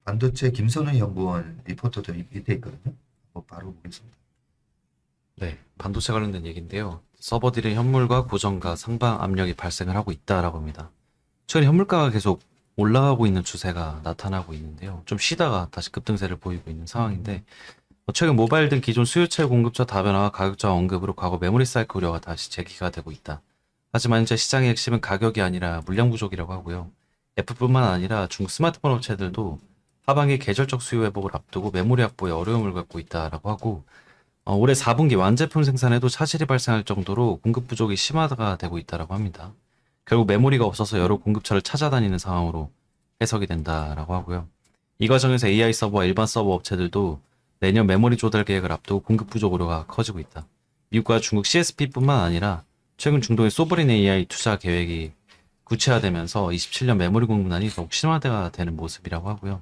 반도체 김선우 연구원 리포트도 밑에 있거든요. 바로 보겠습니다. 네, 반도체 관련된 얘기인데요. 서버들의 현물과 고정가 상방 압력이 발생을 하고 있다라고 합니다. 최근 현물가가 계속 올라가고 있는 추세가 나타나고 있는데요. 좀 쉬다가 다시 급등세를 보이고 있는 상황인데, 최근 모바일 등 기존 수요처의 공급처 다변화와 가격저하 언급으로 과거 메모리 사이클 우려가 다시 제기가 되고 있다. 하지만 현재 시장의 핵심은 가격이 아니라 물량 부족이라고 하고요. 애플뿐만 아니라 중국 스마트폰 업체들도 하반기 계절적 수요 회복을 앞두고 메모리 확보에 어려움을 겪고 있다라고 하고, 올해 4분기 완제품 생산에도 차질이 발생할 정도로 공급 부족이 심화가 되고 있다라고 합니다. 결국 메모리가 없어서 여러 공급처를 찾아다니는 상황으로 해석이 된다라고 하고요. 이 과정에서 AI 서버와 일반 서버 업체들도 내년 메모리 조달 계획을 앞두고 공급 부족 우려가 커지고 있다. 미국과 중국 CSP뿐만 아니라 최근 중동의 소브린 AI 투자 계획이 구체화되면서 27년 메모리 공급난이 더욱 심화가 되는 모습이라고 하고요.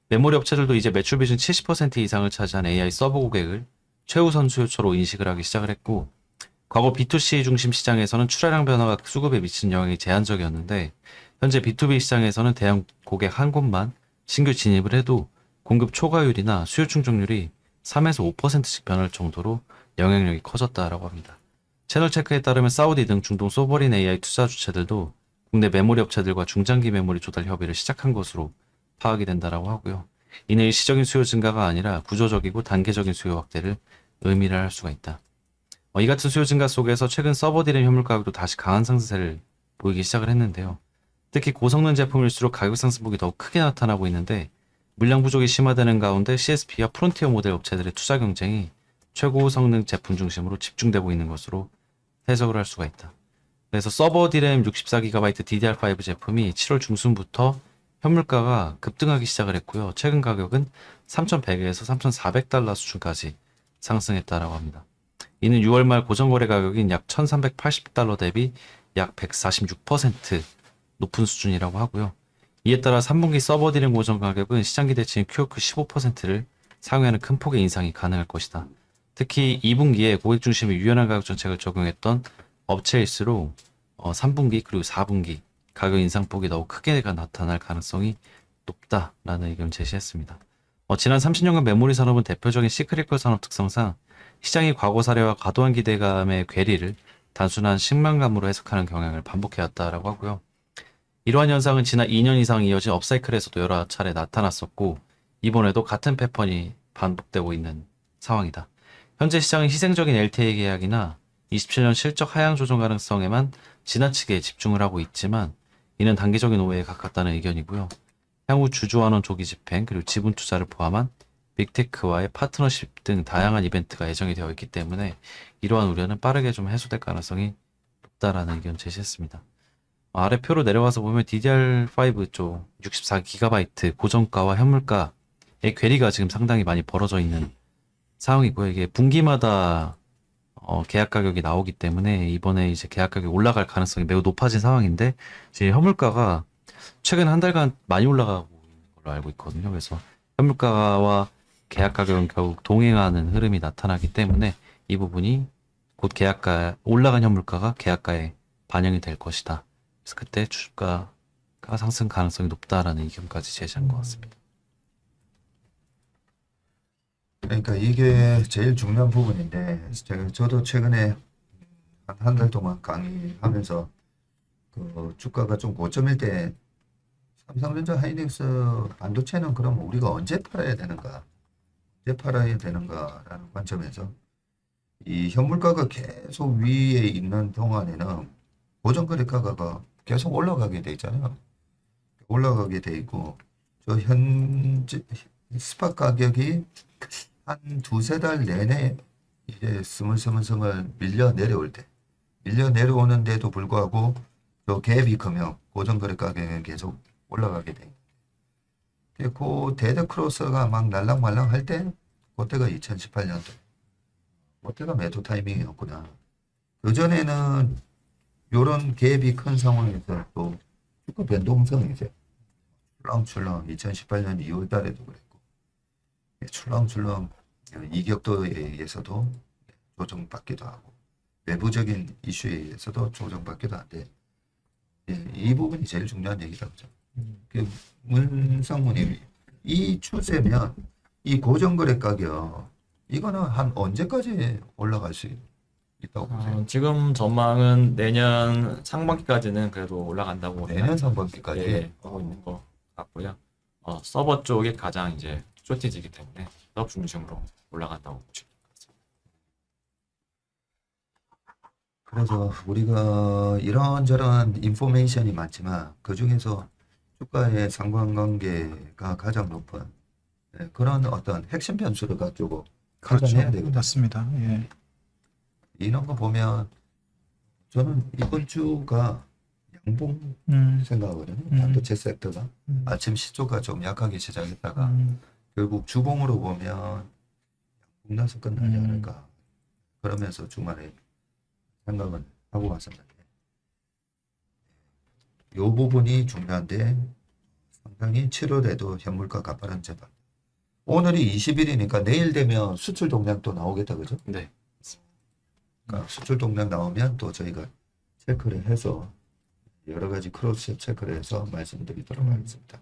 메모리 업체들도 이제 매출 비중 70% 이상을 차지한 AI 서버 고객을 최우선 수요처로 인식을 하기 시작을 했고, 과거 B2C 중심 시장에서는 출하량 변화가 수급에 미친 영향이 제한적이었는데, 현재 B2B 시장에서는 대형 고객 한 곳만 신규 진입을 해도 공급 초과율이나 수요 충족률이 3에서 5%씩 변할 정도로 영향력이 커졌다라고 합니다. 채널 체크에 따르면 사우디 등 중동 소버린 AI 투자 주체들도 국내 메모리 업체들과 중장기 메모리 조달 협의를 시작한 것으로 파악이 된다라고 하고요. 이는 일시적인 수요 증가가 아니라 구조적이고 단계적인 수요 확대를 의미를 할 수가 있다. 이 같은 수요 증가 속에서 최근 서버 디램 현물 가격도 다시 강한 상승세를 보이기 시작을 했는데요. 특히 고성능 제품일수록 가격 상승폭이 더욱 크게 나타나고 있는데, 물량 부족이 심화되는 가운데 CSP와 프론티어 모델 업체들의 투자 경쟁이 최고 성능 제품 중심으로 집중되고 있는 것으로 해석을 할 수가 있다. 그래서 서버 디램 64GB DDR5 제품이 7월 중순부터 현물가가 급등하기 시작을 했고요. 최근 가격은 3,100에서 3,400달러 수준까지 상승했다라고 합니다. 이는 6월 말 고정거래 가격인 약 1,380달러 대비 약 146% 높은 수준이라고 하고요. 이에 따라 3분기 서버 디램 고정 가격은 시장 기대치인 QoQ 15%를 상회하는 큰 폭의 인상이 가능할 것이다. 특히 2분기에 고객 중심의 유연한 가격 정책을 적용했던 업체일수록 3분기 그리고 4분기 가격 인상폭이 더욱 크게 나타날 가능성이 높다라는 의견을 제시했습니다. 지난 30년간 메모리 산업은 대표적인 시크릿컬 산업 특성상 시장이 과거 사례와 과도한 기대감의 괴리를 단순한 식망감으로 해석하는 경향을 반복해왔다라고 하고요. 이러한 현상은 지난 2년 이상 이어진 업사이클에서도 여러 차례 나타났었고, 이번에도 같은 패턴이 반복되고 있는 상황이다. 현재 시장은 희생적인 LTA 계약이나 27년 실적 하향 조정 가능성에만 지나치게 집중을 하고 있지만, 이는 단기적인 오해에 가깝다는 의견이고요. 향후 주주환원 조기 집행 그리고 지분 투자를 포함한 빅테크와의 파트너십 등 다양한 이벤트가 예정이 되어 있기 때문에 이러한 우려는 빠르게 좀 해소될 가능성이 높다라는 의견을 제시했습니다. 아래 표로 내려와서 보면 DDR5 쪽 64GB 고정가와 현물가의 괴리가 지금 상당히 많이 벌어져 있는 상황이고요. 이게 분기마다 계약 가격이 나오기 때문에 이번에 이제 계약 가격이 올라갈 가능성이 매우 높아진 상황인데, 이제 현물가가 최근 한 달간 많이 올라가고 있는 걸로 알고 있거든요. 그래서 현물가와 계약 가격은 결국 동행하는 흐름이 나타나기 때문에 이 부분이 곧 계약가 올라간 현물가가 계약가에 반영이 될 것이다. 그래서 그때 주가가 상승 가능성이 높다라는 의견까지 제시한 것 같습니다. 그러니까 이게 제일 중요한 부분인데, 저도 최근에 한 달 동안 강의하면서 그 주가가 좀 고점일 때 삼성전자 하이닉스 반도체는 그럼 우리가 언제 팔아야 되는가? 언제 팔아야 되는가라는 관점에서 이 현물가가 계속 위에 있는 동안에는 고정거래 가격이 계속 올라가게 돼 있잖아요. 올라가게 돼 있고, 저 현재 스팟 가격이 한 두세 달 내내 이제 스물스물 밀려 내려올 때, 밀려 내려오는데도 불구하고 저 갭이 크면 고정거래 가격이 계속 올라가게 돼. 그 데드 크로스가 막 날랑말랑 할 때, 그때가 2018년도. 그때가 매도 타이밍이었구나. 그전에는 요런 갭이 큰 상황에서 또 주가 변동성이 이제 출렁출렁 2018년 2월 달에도 그랬고, 출렁출렁 이격도에 의해서도 조정받기도 하고, 외부적인 이슈에 의해서도 조정받기도 한데, 이 부분이 제일 중요한 얘기다. 그죠? 문상무님이 이 추세면 이 고정거래 가격 이거는 한 언제까지 올라갈 수 있다고 보세요? 지금 전망은 내년 상반기까지는 그래도 올라간다고 내년 상반기까지. 예, 보고 있는 것 같고요. 서버 쪽이 가장 이제 쇼티지기 때문에 서버 중심으로 올라간다고 보시면 되겠습니다. 그래서 우리가 이런저런 인포메이션이 많지만 그 중에서 주가의 상관관계가 가장 높은 그런 어떤 핵심 변수를 가지고 그렇죠. 판단해야 되거든요. 맞습니다. 예. 이런 거 보면 저는 이번 주가 양봉 음, 생각하거든요. 반도체 섹터가 음, 아침 시초가 좀 약하게 시작했다가 음, 결국 주봉으로 보면 양봉 나서 끝나지 음. 않을까 그러면서 주말에 생각은 하고 왔습니다. 이 부분이 중요한데 상당히 7월에도 현물가 가파른 재반. 오늘이 20일이니까 내일 되면 수출 동향도 나오겠다 그죠? 네. 그러니까 수출 동향 나오면 또 저희가 체크를 해서 여러 가지 크로스 체크를 해서 말씀드리도록 하겠습니다.